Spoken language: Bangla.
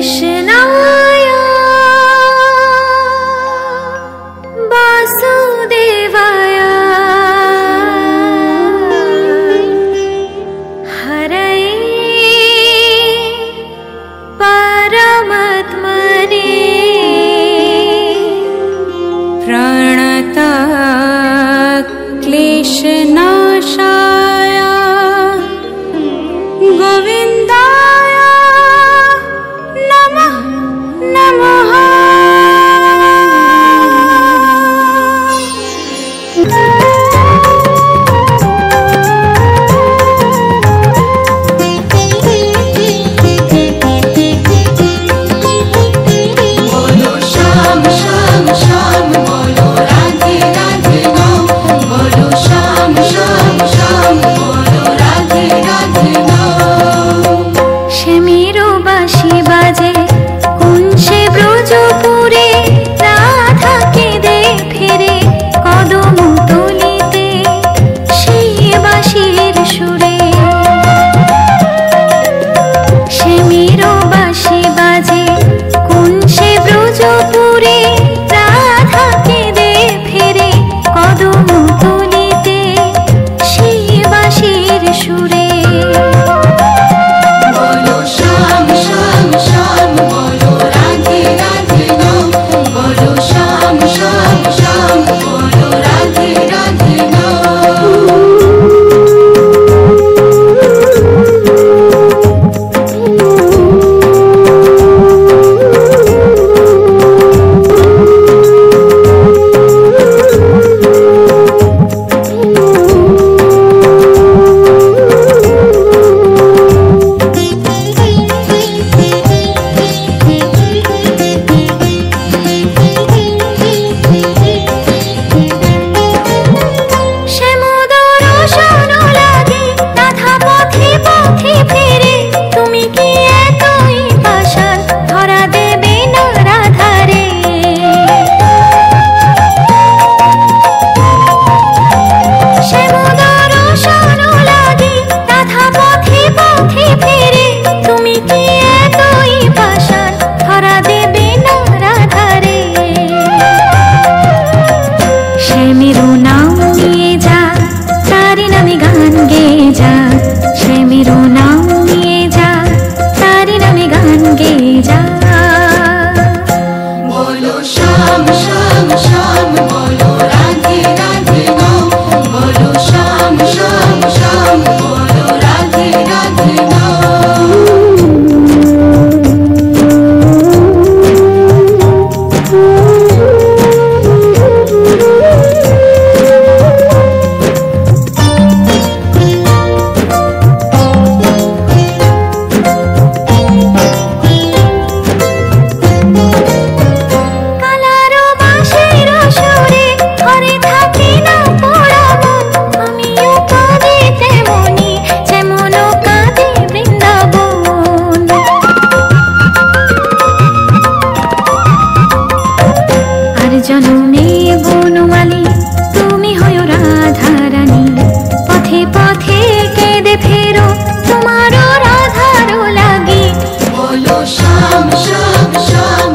कृष्णाय वासुदेवाय हरये परमात्मने प्रणत क्लेशनाशाय गोविन्दाय नमः नमः। बोलो श्याम श्याम श्याम बोलो राधे राधे नाम बोलो श्याम श्याम श्याम बोलो राधे राधे नाम। श्यामेरो बाँशी बाजे कुंशे ब्रजपुरे राधा केঁদে ফেরে কদম তলিতে সেই বাঁশির সুরে। শ্যামেরো বাঁশি বাজে কুঞ্জে ব্রজপুরে রাধা কেঁদে ফেরে কদম তলিতে সেই বাঁশির সুরে। बोलो श्याम श्याम श्याम बोलो राधे राधे नाम बोलो श्याम श्याम श्याम बोलो राधे राधे नाम। শ্যামোদর শোন লাগে রাধা পথে পথে ফেরে তুমি কি এতই পাষাণ ধরা দেবে না রাধারে। শ্যামোদর শোন লাগে রাধা পথে পথে ফেরে তুমি কি এতই পাষাণ ধরা দেবে না রাধারে। শ্যামেরো নাম নিয়ে যা তারি নামে গান গেয়ে যা শ্যামেরো নাম নিয়ে যা তারি নামে গান গেয়ে যা। बोलो श्याम श्याम श्याम बोलो राधे राधे नाम बोलो श्याम श्याम श्याम बोलो राधे राधे नाम। কালারো বাঁশির সুরে ঘরে থাকে না পোড়া মন আমিও কাঁদি তেমনি যেমনও কাঁদে বৃন্দাবন। আর জনমে বনমালী তুমি হয়ো রাধারানী পথে পথে কেঁদে ফেরো তোমারও রাধারও লাগি। बोलो श्याम श्याम श्याम